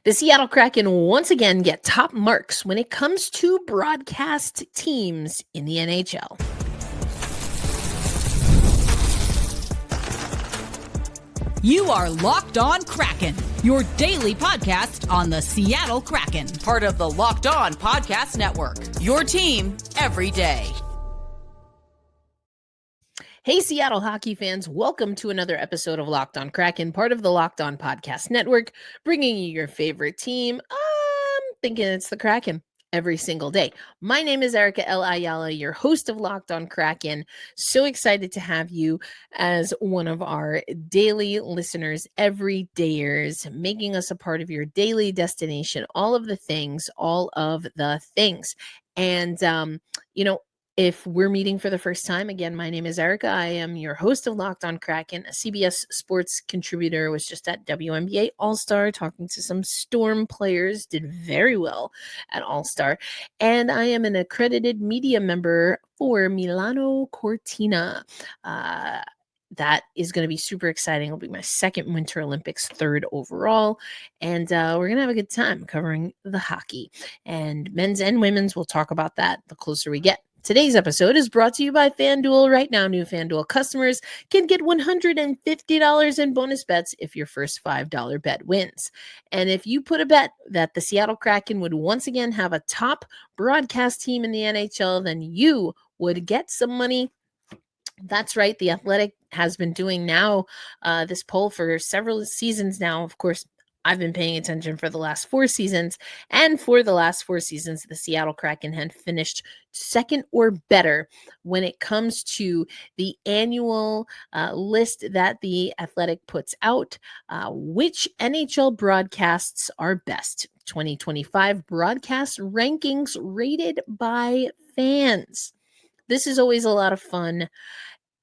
The Seattle Kraken once again get top marks when it comes to broadcast teams in the NHL. You are Locked On Kraken, your daily podcast on the Seattle Kraken, part of the Locked On Podcast Network, your team every day. Hey, Seattle hockey fans, welcome to another episode of Locked On Kraken, part of the Locked On Podcast Network, bringing you your favorite team. I'm thinking it's the Kraken every single day. My name is Erica L. Ayala, your host of Locked On Kraken. So excited to have you as one of our daily listeners, everydayers, making us a part of your daily destination, all of the things. And, if we're meeting for the first time, again, my name is Erica. I am your host of Locked On Kraken, a CBS sports contributor, was just at WNBA All-Star talking to some Storm players, did very well at All-Star. And I am an accredited media member for Milano Cortina. That is going to be super exciting. It'll be my second Winter Olympics, third overall. And we're going to have a good time covering the hockey. And men's and women's, we'll talk about that the closer we get. Today's episode is brought to you by FanDuel. Right now, new FanDuel customers can get $150 in bonus bets if your first $5 bet wins. And if you put a bet that the Seattle Kraken would once again have a top broadcast team in the NHL, then you would get some money. That's right. The Athletic has been doing now this poll for several seasons now. Of course, I've been paying attention for the last 4 seasons. And for the last 4 seasons, the Seattle Kraken had finished second or better when it comes to the annual list that the Athletic puts out. Which NHL broadcasts are best? 2025 broadcast rankings rated by fans. This is always a lot of fun.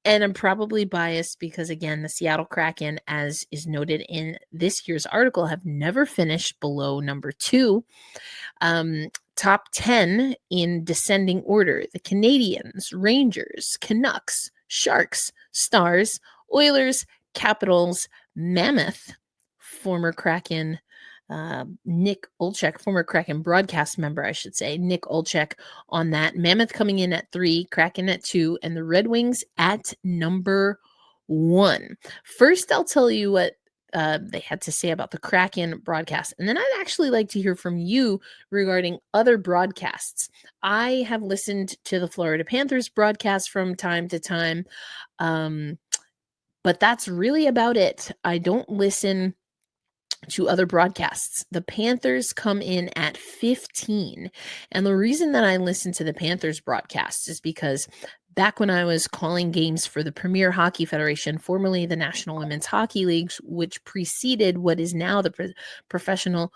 And I'm probably biased because, again, the Seattle Kraken, as is noted in this year's article, have never finished below number 2. Top 10 in descending order: the Canadiens, Rangers, Canucks, Sharks, Stars, Oilers, Capitals, Mammoth, former Kraken Nick Olczyk, former Kraken broadcast member, I should say, Nick Olczyk on that. Mammoth coming in at 3, Kraken at 2, and the Red Wings at number 1. First, I'll tell you what they had to say about the Kraken broadcast, and then I'd actually like to hear from you regarding other broadcasts. I have listened to the Florida Panthers broadcast from time to time, but that's really about it. I don't listen to other broadcasts. The Panthers come in at 15. And the reason that I listen to the Panthers broadcasts is because back when I was calling games for the Premier Hockey Federation, formerly the National Women's Hockey League, which preceded what is now the Professional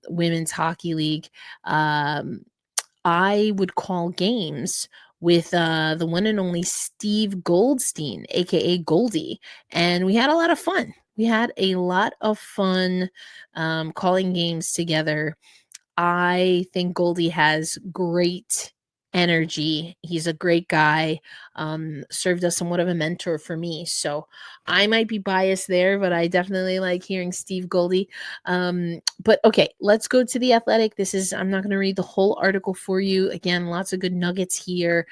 Women's Hockey League, I would call games with the one and only Steve Goldstein, aka Goldie, and we had a lot of fun. We had a lot of fun calling games together. I think Goldie has great energy. He's a great guy. Served as somewhat of a mentor for me. So I might be biased there, but I definitely like hearing Steve Goldie. But okay, let's go to the Athletic. I'm not going to read the whole article for you. Again, lots of good nuggets here.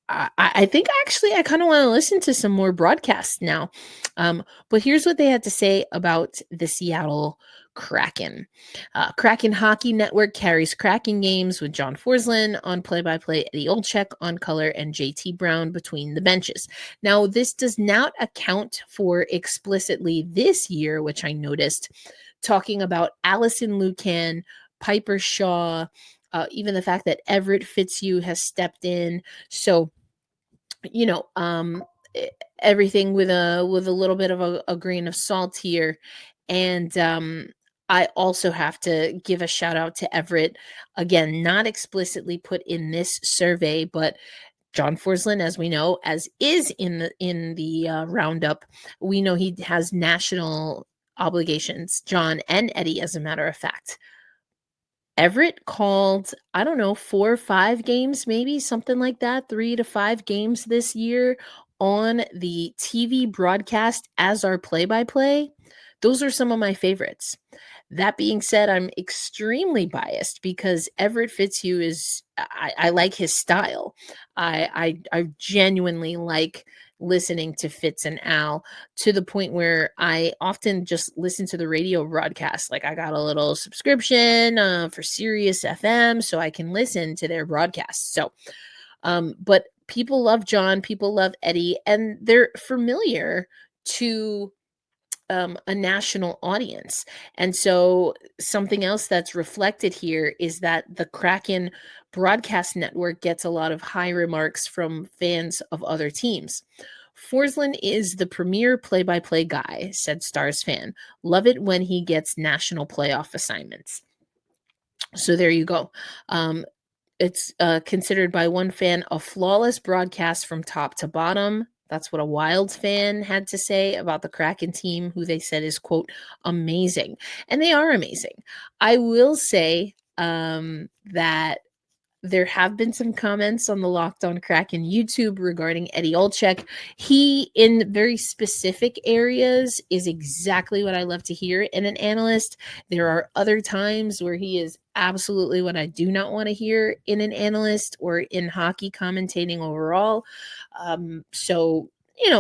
I think actually I kind of want to listen to some more broadcasts now. But here's what they had to say about the Seattle Kraken. Kraken Hockey Network carries Kraken games with John Forslund on play-by-play, Eddie Olczyk on color, and JT Brown between the benches. Now, this does not account for explicitly this year, which I noticed, talking about Allison Lucan, Piper Shaw, even the fact that Everett Fitzhugh has stepped in. So, everything with a little bit of a grain of salt here. And I also have to give a shout out to Everett. Again, not explicitly put in this survey, but John Forslund, as we know, as is in the roundup, we know he has national obligations, John and Eddie, as a matter of fact. Everett called, I don't know, 4 or 5 games, maybe something like that, 3 to 5 games this year on the TV broadcast as our play-by-play. those are some of my favorites. That being said, I'm extremely biased because Everett Fitzhugh is I like his style. I genuinely like listening to Fitz and Al to the point where I often just listen to the radio broadcast. Like I got a little subscription for Sirius FM so I can listen to their broadcasts. So, but people love John, people love Eddie, and they're familiar to a national audience. And so something else that's reflected here is that the Kraken broadcast network gets a lot of high remarks from fans of other teams. Forslund is the premier play-by-play guy, said Stars fan. Love it when he gets national playoff assignments. So there you go. It's considered by one fan a flawless broadcast from top to bottom. That's what a Wilds fan had to say about the Kraken team, who they said is, quote, amazing. And they are amazing. I will say that there have been some comments on the Locked On Kraken YouTube regarding Eddie Olczyk. He, in very specific areas, is exactly what I love to hear in an analyst. There are other times where he is absolutely what I do not want to hear in an analyst or in hockey commentating overall. So,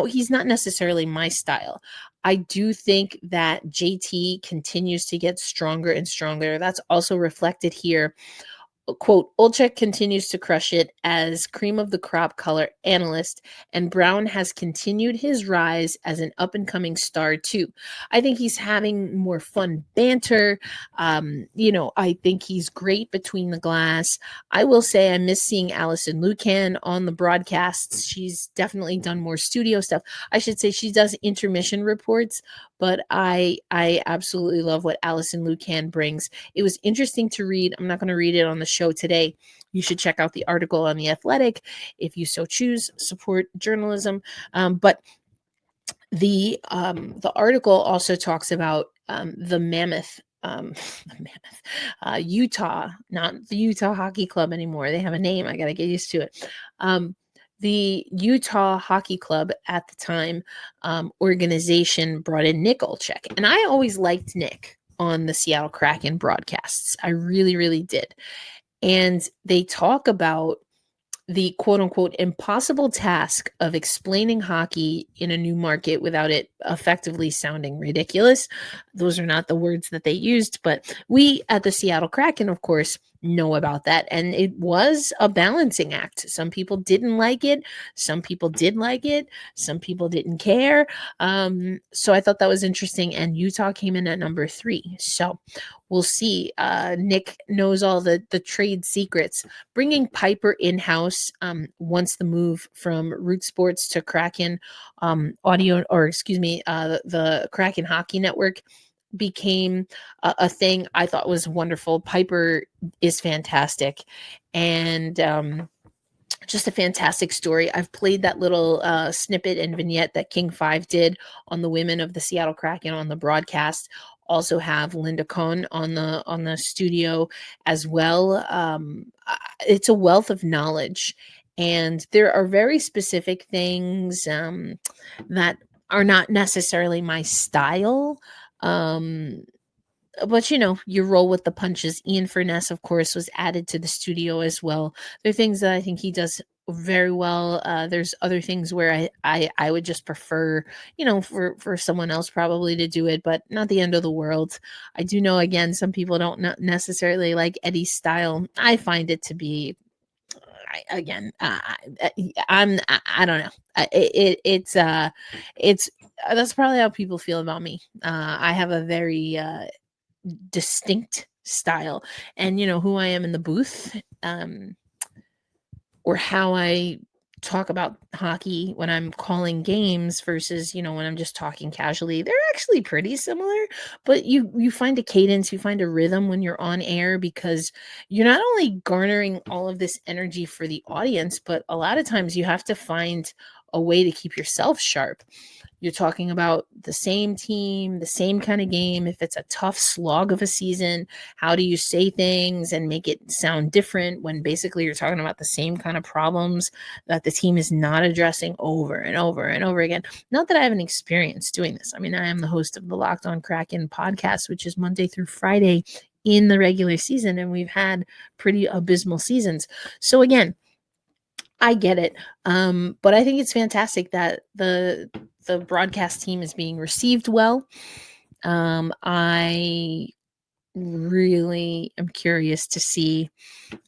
he's not necessarily my style. I do think that JT continues to get stronger and stronger. That's also reflected here. Quote, Olczyk continues to crush it as cream of the crop color analyst, and Brown has continued his rise as an up-and-coming star too. I think he's having more fun banter. I think he's great between the glass. I will say I miss seeing Alison Lukan on the broadcasts. She's definitely done more studio stuff. I should say she does intermission reports, but I absolutely love what Alison Lukan brings. It was interesting to read. I'm not going to read it on the show today. You should check out the article on The Athletic if you so choose. Support journalism. But the article also talks about the Mammoth. Utah, not the Utah Hockey Club anymore. They have a name. I got to get used to it. The Utah Hockey Club at the time organization brought in Nick Olczyk. And I always liked Nick on the Seattle Kraken broadcasts. I really, really did. And they talk about the quote unquote impossible task of explaining hockey in a new market without it effectively sounding ridiculous. Those are not the words that they used, but we at the Seattle Kraken, of course, know about that. And it was a balancing act. Some people didn't like it. Some people did like it. Some people didn't care. So I thought that was interesting. And Utah came in at number 3. So we'll see. Nick knows all the trade secrets. Bringing Piper in-house once the move from Root Sports to Kraken the Kraken Hockey Network became a thing, I thought was wonderful. Piper is fantastic. And just a fantastic story. I've played that little snippet and vignette that King 5 did on the women of the Seattle Kraken on the broadcast. Also have Linda Cohn on the studio as well. It's a wealth of knowledge, and there are very specific things that are not necessarily my style. But you roll with the punches. Ian Furness, of course, was added to the studio as well. There are things that I think he does very well. There's other things where I would just prefer, for someone else probably to do it, but not the end of the world. I do know, again, some people don't necessarily like Eddie's style. I find it to be, I don't know. It's that's probably how people feel about me. I have a very distinct style, and who I am in the booth, or how I talk about hockey when I'm calling games versus when I'm just talking casually. They're actually pretty similar, but you find a cadence, you find a rhythm when you're on air, because you're not only garnering all of this energy for the audience, but a lot of times you have to find a way to keep yourself sharp. You're talking about the same team, the same kind of game. If it's a tough slog of a season, how do you say things and make it sound different when basically you're talking about the same kind of problems that the team is not addressing over and over and over again? Not that I have an experience doing this. I mean, I am the host of the Locked On Kraken podcast, which is Monday through Friday in the regular season, and we've had pretty abysmal seasons. So again, I get it. But I think it's fantastic that the broadcast team is being received well. I really am curious to see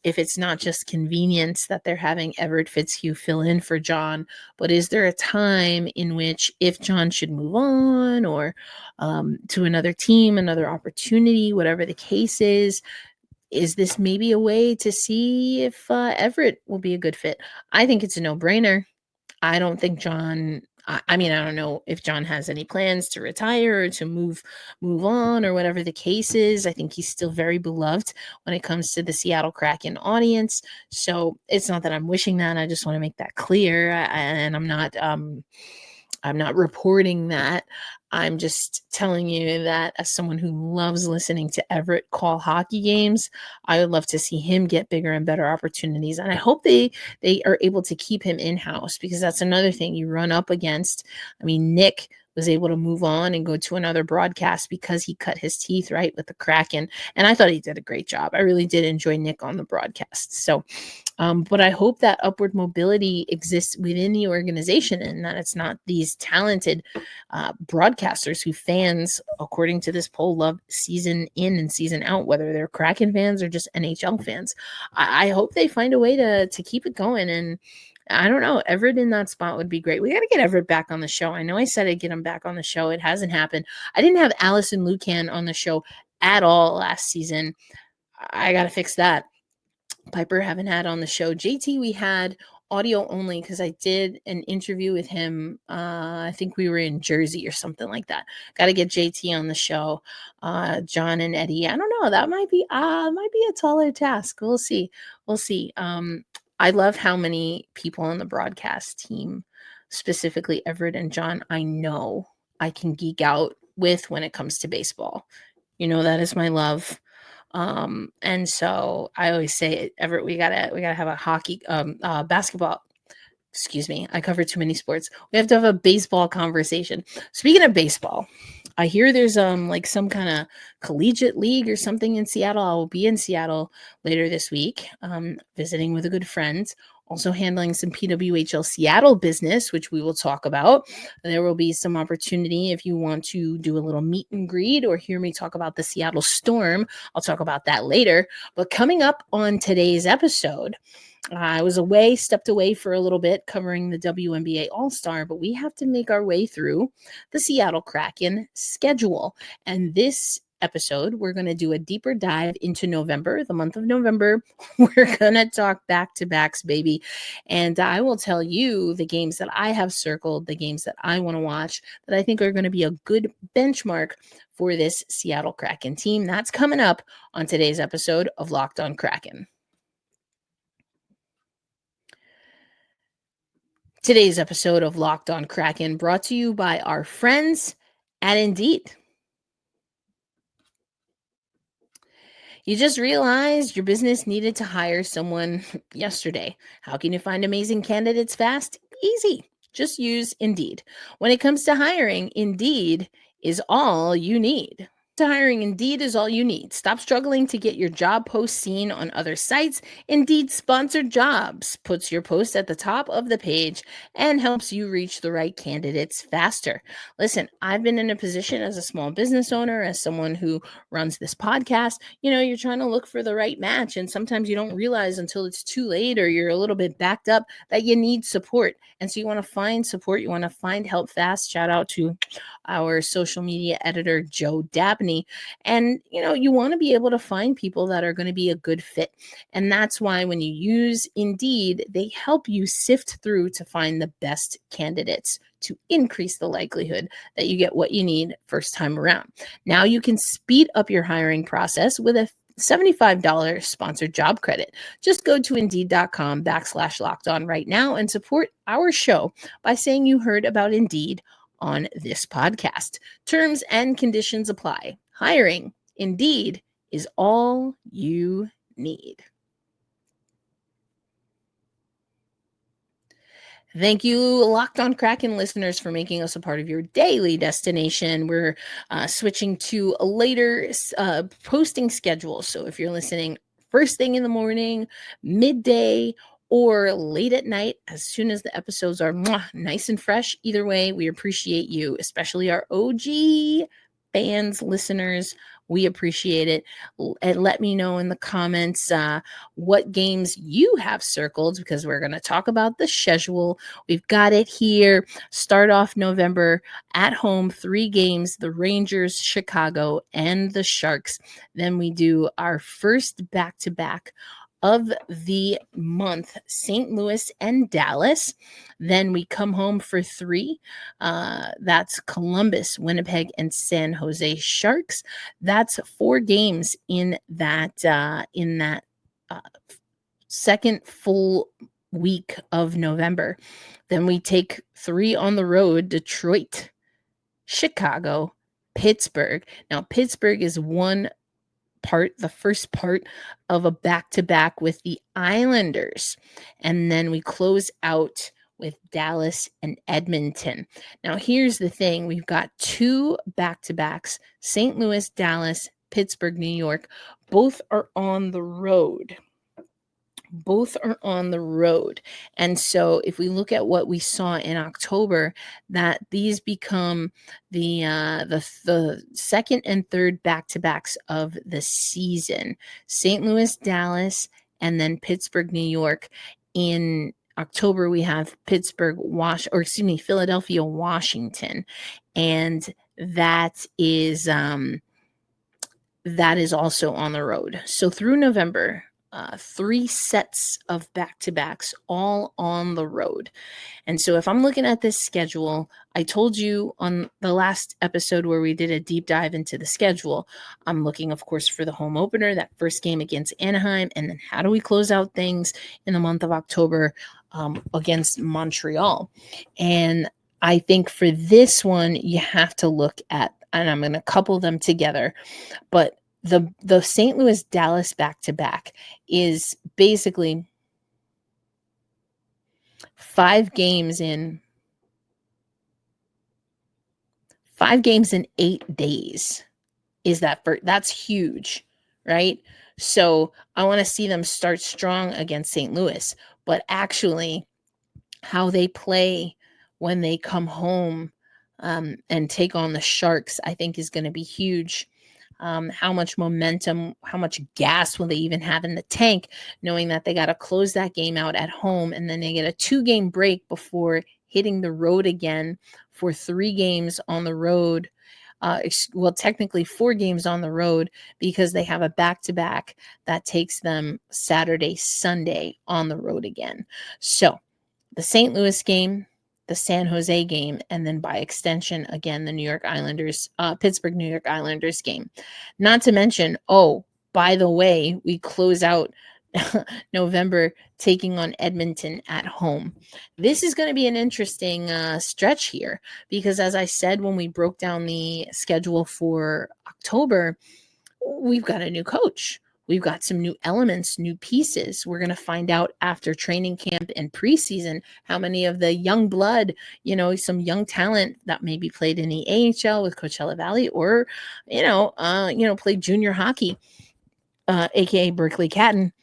if it's not just convenience that they're having Everett Fitzhugh fill in for John, but is there a time in which if John should move on or to another team, another opportunity, whatever the case is this maybe a way to see if Everett will be a good fit? I think it's a no-brainer. I don't think John, I mean, I don't know if John has any plans to retire or to move on or whatever the case is. I think he's still very beloved when it comes to the Seattle Kraken audience. So it's not that I'm wishing that. I just want to make that clear. And I'm not reporting that. I'm just telling you that as someone who loves listening to Everett call hockey games, I would love to see him get bigger and better opportunities. And I hope they are able to keep him in-house, because that's another thing you run up against. I mean, Nick was able to move on and go to another broadcast because he cut his teeth right with the Kraken. And I thought he did a great job. I really did enjoy Nick on the broadcast. So, but I hope that upward mobility exists within the organization and that it's not these talented broadcasters who fans, according to this poll, love season in and season out, whether they're Kraken fans or just NHL fans. I hope they find a way to keep it going. And I don't know, Everett in that spot would be great. We got to get Everett back on the show. I know I said I'd get him back on the show. It hasn't happened. I didn't have Allison Lucan on the show at all last season. I got to fix that. Piper haven't had on the show. JT, we had audio only because I did an interview with him. I think we were in Jersey or something like that. Got to get JT on the show. John and Eddie. I don't know. That might be a taller task. We'll see. I love how many people on the broadcast team, specifically Everett and John, I know I can geek out with when it comes to baseball. You know, that is my love. And so I always say, Everett, we gotta have a hockey, basketball. Excuse me. I cover too many sports. We have to have a baseball conversation. Speaking of baseball, I hear there's like some kind of collegiate league or something in Seattle. I will be in Seattle later this week, visiting with a good friend, also handling some PWHL Seattle business, which we will talk about. There will be some opportunity if you want to do a little meet and greet or hear me talk about the Seattle Storm. I'll talk about that later. But coming up on today's episode, I was stepped away for a little bit covering the WNBA All-Star, but we have to make our way through the Seattle Kraken schedule. And this episode, we're going to do a deeper dive into November, the month of November. We're going to talk back-to-backs, baby. And I will tell you the games that I have circled, the games that I want to watch, that I think are going to be a good benchmark for this Seattle Kraken team. That's coming up on today's episode of Locked On Kraken. Today's episode of Locked On Kraken brought to you by our friends at Indeed. You just realized your business needed to hire someone yesterday. How can you find amazing candidates fast? Easy. Just use Indeed. When it comes to hiring, Indeed is all you need. Hiring, Indeed is all you need. Stop struggling to get your job post seen on other sites. Indeed Sponsored Jobs puts your post at the top of the page and helps you reach the right candidates faster. Listen, I've been in a position as a small business owner, as someone who runs this podcast. You know, you're trying to look for the right match, and sometimes you don't realize until it's too late or you're a little bit backed up that you need support. And so you want to find support. You want to find help fast. Shout out to our social media editor, Joe Dabney. And, you know, you want to be able to find people that are going to be a good fit. And that's why when you use Indeed, they help you sift through to find the best candidates to increase the likelihood that you get what you need first time around. Now you can speed up your hiring process with a $75 sponsored job credit. Just go to Indeed.com/lockedon right now and support our show by saying you heard about Indeed on this podcast. Terms and conditions apply. Hiring, Indeed, is all you need. Thank you, Locked On Kraken listeners, for making us a part of your daily destination. We're switching to a later posting schedule. So if you're listening first thing in the morning, midday, or late at night, as soon as the episodes are nice and fresh, either way, we appreciate you, especially our OG fans, listeners. We appreciate it. And let me know in the comments what games you have circled, because we're going to talk about the schedule. We've got it here. Start off November at home, 3 games, the Rangers, Chicago, and the Sharks. Then we do our first back-to-back of the month, St. Louis and Dallas. Then we come home for 3. That's Columbus, Winnipeg, and San Jose Sharks. That's 4 games in that second full week of November. Then we take 3 on the road: Detroit, Chicago, Pittsburgh. Now, Pittsburgh is the first part of a back-to-back with the Islanders. And then we close out with Dallas and Edmonton. Now, here's the thing. We've got 2 back-to-backs: St. Louis, Dallas, Pittsburgh, New York. Both are on the road. And so if we look at what we saw in October, that these become the second and third back-to-backs of the season: St. Louis, Dallas, and then Pittsburgh, New York. In October, we have Philadelphia, Washington. And that is also on the road. So through November, 3 sets of back-to-backs, all on the road. And so if I'm looking at this schedule, I told you on the last episode where we did a deep dive into the schedule, I'm looking, of course, for the home opener, that first game against Anaheim, and then how do we close out things in the month of October against Montreal. And I think for this one, you have to look at, and I'm going to couple them together, but the St. Louis Dallas back-to-back is basically 5 games in 8 days. That's huge, right? So I want to see them start strong against St. Louis, but actually how they play when they come home and take on the Sharks, I think is going to be huge. How much momentum, how much gas will they even have in the tank, knowing that they got to close that game out at home, and then they get a 2-game break before hitting the road again for 3 games on the road. Technically 4 games on the road, because they have a back-to-back that takes them Saturday, Sunday on the road again. So the St. Louis game, the San Jose game, and then by extension, again, the Pittsburgh New York Islanders game. Not to mention, by the way, we close out November taking on Edmonton at home. This is going to be an interesting stretch here, because as I said, when we broke down the schedule for October, we've got a new coach. We've got some new elements, new pieces. We're going to find out after training camp and preseason how many of the young blood, some young talent that maybe played in the AHL with Coachella Valley, or, played junior hockey, aka Berkeley Catton.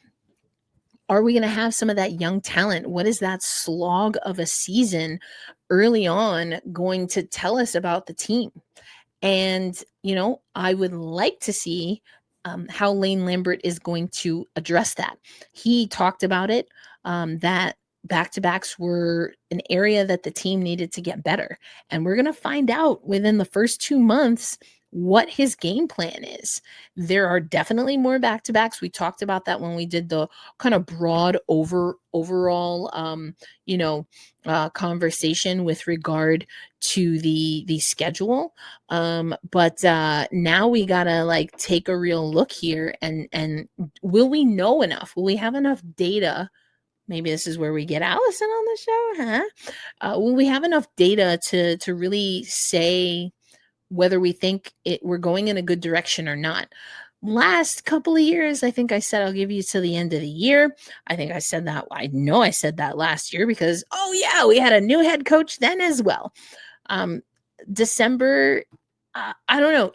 Are we going to have some of that young talent? What is that slog of a season early on going to tell us about the team? And, I would like to see how Lane Lambert is going to address that. He talked about it, that back-to-backs were an area that the team needed to get better. And we're going to find out within the first 2 months what his game plan is. There are definitely more back-to-backs. We talked about that when we did the kind of broad overall conversation with regard to the schedule. But now we gotta like take a real look here, and will we know enough? Will we have enough data? Maybe this is where we get Allison on the show, huh? Will we have enough data to really say whether we think we're going in a good direction or not? Last couple of years, I think I said I'll give you to the end of the year. I think I said that. I know I said that last year because, oh yeah, we had a new head coach then as well. December, I don't know.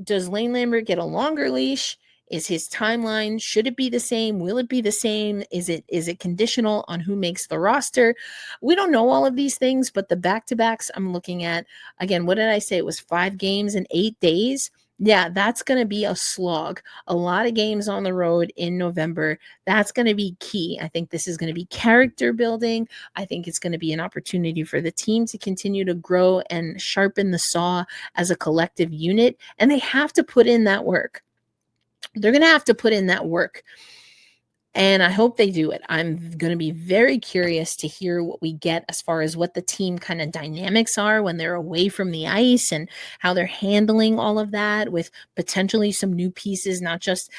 Does Lane Lambert get a longer leash? Is his timeline, should it be the same? Will it be the same? Is it conditional on who makes the roster? We don't know all of these things, but the back-to-backs I'm looking at, again, what did I say? It was 5 games in 8 days. Yeah, that's going to be a slog. A lot of games on the road in November. That's going to be key. I think this is going to be character building. I think it's going to be an opportunity for the team to continue to grow and sharpen the saw as a collective unit. And they have to put in that work. They're going to have to put in that work. And I hope they do it. I'm going to be very curious to hear what we get as far as what the team kind of dynamics are when they're away from the ice and how they're handling all of that with potentially some new pieces, not just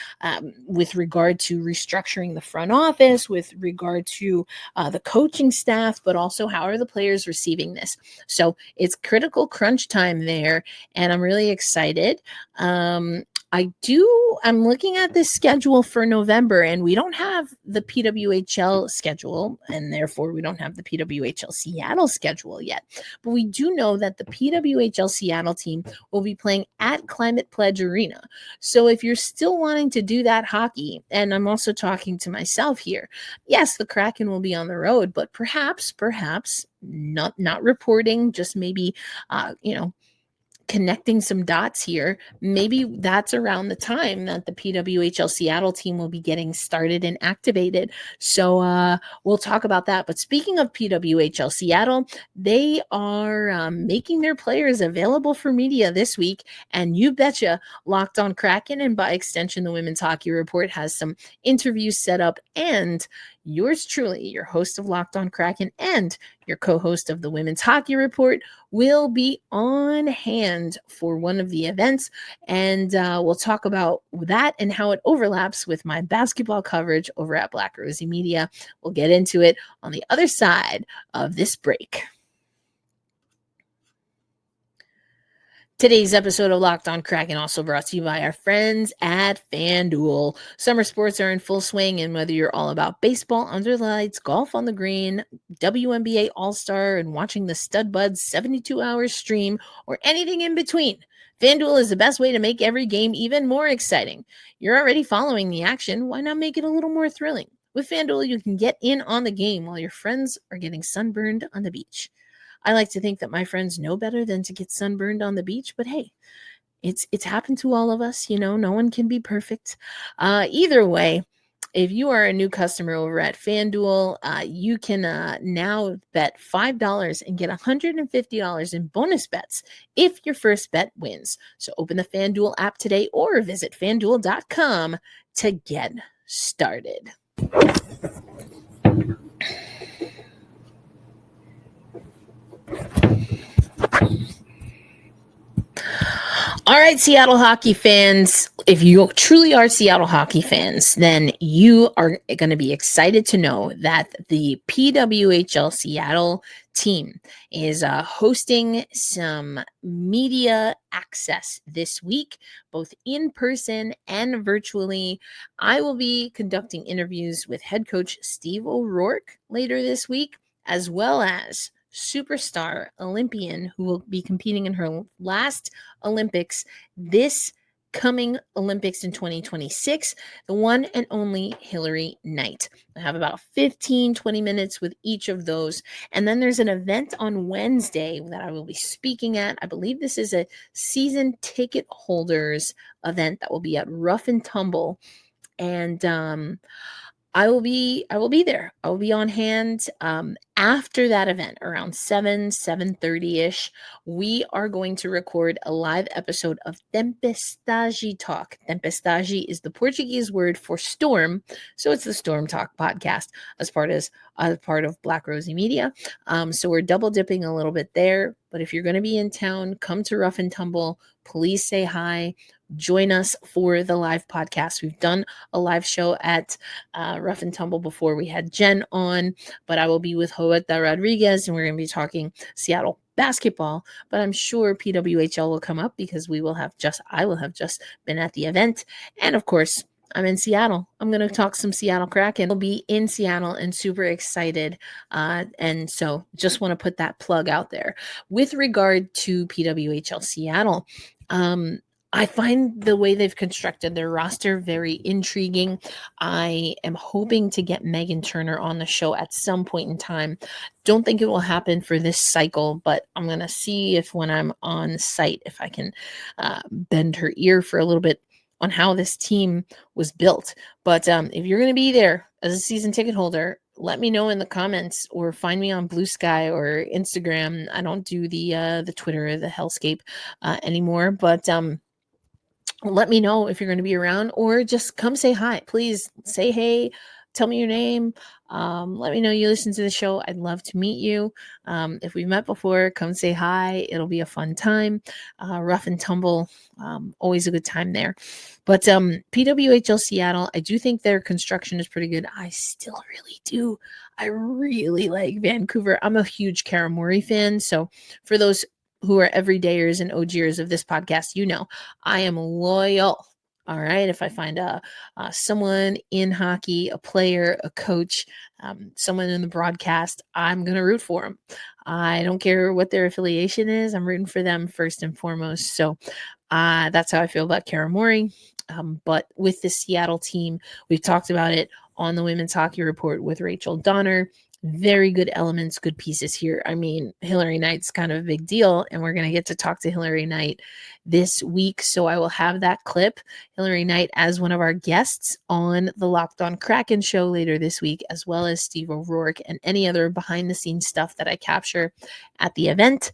with regard to restructuring the front office, with regard to the coaching staff, but also how are the players receiving this? So it's critical crunch time there, and I'm really excited. I'm looking at this schedule for November, and we don't have the PWHL schedule, and therefore we don't have the PWHL Seattle schedule yet. But we do know that the PWHL Seattle team will be playing at Climate Pledge Arena. So if you're still wanting to do that hockey, and I'm also talking to myself here, yes, the Kraken will be on the road, but perhaps not reporting, just maybe, connecting some dots here. Maybe that's around the time that the PWHL Seattle team will be getting started and activated. So we'll talk about that. But speaking of PWHL Seattle, they are making their players available for media this week. And you betcha, Locked On Kraken, and by extension, the Women's Hockey Report, has some interviews set up. And yours truly, your host of Locked On Kraken and your co-host of the Women's Hockey Report, will be on hand for one of the events. And we'll talk about that and how it overlaps with my basketball coverage over at Black Rosie Media. We'll get into it on the other side of this break. Today's episode of Locked On Kraken also brought to you by our friends at FanDuel. Summer sports are in full swing, and whether you're all about baseball under the lights, golf on the green, WNBA All-Star, and watching the Stud Buds 72-hour stream, or anything in between, FanDuel is the best way to make every game even more exciting. You're already following the action. Why not make it a little more thrilling? With FanDuel, you can get in on the game while your friends are getting sunburned on the beach. I like to think that my friends know better than to get sunburned on the beach, but hey, it's happened to all of us. No one can be perfect. Either way, if you are a new customer over at FanDuel, you can now bet $5 and get $150 in bonus bets if your first bet wins. So open the FanDuel app today or visit FanDuel.com to get started. All right, Seattle hockey fans, if you truly are Seattle hockey fans, then you are going to be excited to know that the PWHL Seattle team is hosting some media access this week, both in person and virtually. I will be conducting interviews with head coach Steve O'Rourke later this week, as well as superstar Olympian who will be competing in her last Olympics this coming Olympics in 2026, the one and only Hillary Knight. I have about 15-20 minutes with each of those. And then there's an event on Wednesday that I will be speaking at. I believe this is a season ticket holders event that will be at Rough and Tumble. And I will be there. I will be on hand after that event, around 7:30-ish, we are going to record a live episode of Tempestade Talk. Tempestade is the Portuguese word for storm, so it's the Storm Talk podcast as part of Black Rosie Media. So we're double dipping a little bit there. But if you're going to be in town, come to Rough and Tumble. Please say hi. Join us for the live podcast. We've done a live show at Rough and Tumble before. We had Jen on, but I will be with Joeta Rodriguez, and we're going to be talking Seattle basketball. But I'm sure PWHL will come up because I will have just been at the event. And of course, I'm in Seattle. I'm going to talk some Seattle Kraken. I'll be in Seattle and super excited. And so just want to put that plug out there. With regard to PWHL Seattle, I find the way they've constructed their roster very intriguing. I am hoping to get Megan Turner on the show at some point in time. Don't think it will happen for this cycle, but I'm going to see if when I'm on site, if I can bend her ear for a little bit on how this team was built. But if you're going to be there as a season ticket holder, let me know in the comments or find me on Blue Sky or Instagram. I don't do the Twitter or the hellscape anymore, but let me know if you're going to be around, or just come say hi. Please say hey, tell me your name. Let me know you listen to the show. I'd love to meet you. If we've met before, come say hi. It'll be a fun time. Rough and Tumble, always a good time there. But PWHL Seattle, I do think their construction is pretty good. I still really do. I really like Vancouver. I'm a huge Kara Mori fan. So for those who are everydayers and OGers of this podcast, you know, I am loyal. All right. If I find someone in hockey, a player, a coach, someone in the broadcast, I'm going to root for them. I don't care what their affiliation is. I'm rooting for them first and foremost. So that's how I feel about Kara Mori. But with the Seattle team, we've talked about it on the Women's Hockey Report with Rachel Donner. Very good elements, good pieces here. I mean, Hillary Knight's kind of a big deal, and we're going to get to talk to Hillary Knight this week. So I will have that clip, Hillary Knight as one of our guests on the Locked On Kraken show later this week, as well as Steve O'Rourke and any other behind the scenes stuff that I capture at the event.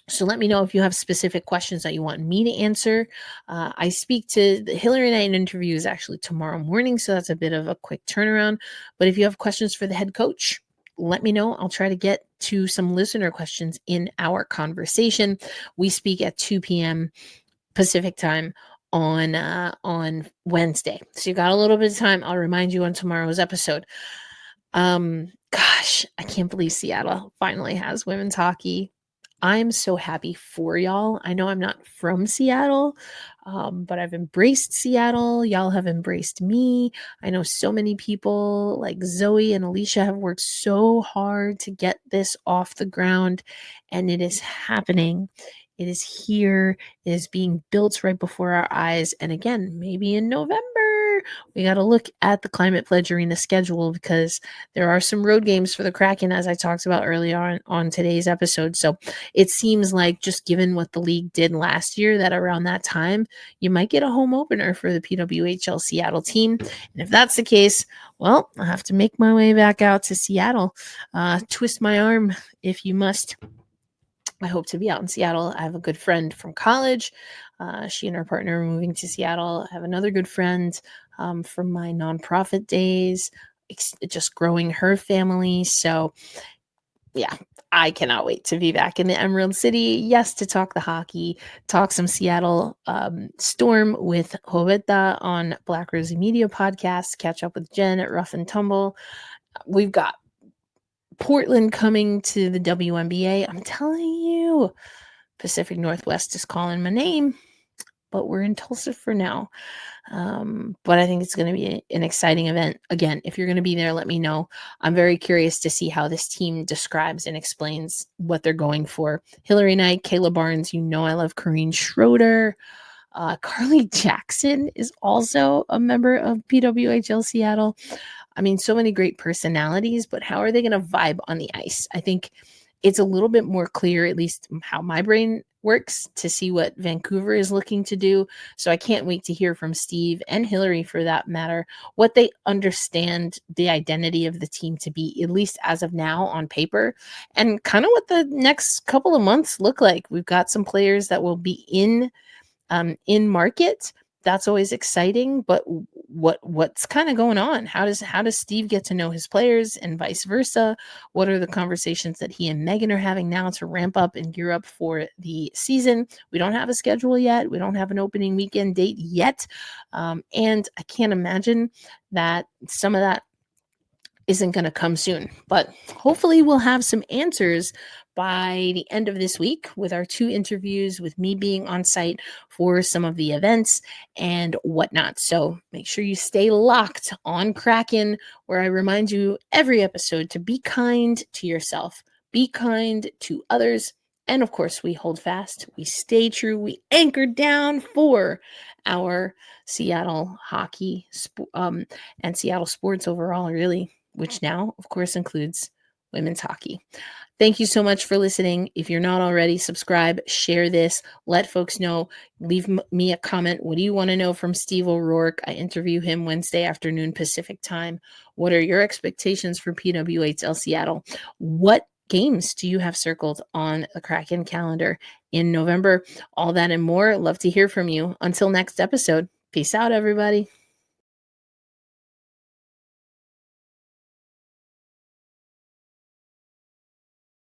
So let me know if you have specific questions that you want me to answer. I speak to the Hillary Knight interview is actually tomorrow morning, so that's a bit of a quick turnaround. But if you have questions for the head coach, let me know. I'll try to get to some listener questions in our conversation. We speak at 2 p.m. Pacific time on Wednesday. So you got a little bit of time. I'll remind you on tomorrow's episode. Gosh, I can't believe Seattle finally has women's hockey. I'm so happy for y'all. I know I'm not from Seattle, but I've embraced Seattle. Y'all have embraced me. I know so many people like Zoe and Alicia have worked so hard to get this off the ground, and it is happening. It is here. It is being built right before our eyes. And again, maybe in November, we got to look at the Climate Pledge Arena schedule because there are some road games for the Kraken, as I talked about earlier on today's episode. So it seems like, just given what the league did last year, that around that time, you might get a home opener for the PWHL Seattle team. And if that's the case, well, I'll have to make my way back out to Seattle. Twist my arm if you must. I hope to be out in Seattle. I have a good friend from college. She and her partner are moving to Seattle. I have another good friend from my nonprofit days, just growing her family. So yeah, I cannot wait to be back in the Emerald City. Yes, to talk the hockey, talk some Seattle Storm with Joeta on Black Rosie Media podcast, catch up with Jen at Rough and Tumble. We've got Portland coming to the WNBA. I'm telling you, Pacific Northwest is calling my name, but we're in Tulsa for now. But I think it's going to be an exciting event. Again, if you're going to be there, let me know. I'm very curious to see how this team describes and explains what they're going for. Hillary Knight, Kayla Barnes, you know I love Corrine Schroeder. Carly Jackson is also a member of PWHL Seattle. I mean, so many great personalities, but how are they going to vibe on the ice? I think it's a little bit more clear, at least how my brain works, to see what Vancouver is looking to do. So I can't wait to hear from Steve and Hillary, for that matter, what they understand the identity of the team to be, at least as of now on paper, and kind of what the next couple of months look like. We've got some players that will be in market. That's always exciting, but what's kind of going on? How does Steve get to know his players and vice versa? What are the conversations that he and Megan are having now to ramp up and gear up for the season? We don't have a schedule yet. We don't have an opening weekend date yet. And I can't imagine that some of that isn't going to come soon, but hopefully we'll have some answers by the end of this week with our 2 interviews, with me being on site for some of the events and whatnot. So make sure you stay locked on Kraken, where I remind you every episode to be kind to yourself, be kind to others, and of course, we hold fast, we stay true, we anchor down for our Seattle hockey and Seattle sports overall, really, which now, of course, includes women's hockey. Thank you so much for listening. If you're not already, subscribe, share this, let folks know, leave me a comment. What do you want to know from Steve O'Rourke? I interview him Wednesday afternoon Pacific time. What are your expectations for PWHL Seattle? What games do you have circled on the Kraken calendar in November? All that and more. Love to hear from you. Until next episode, peace out, everybody.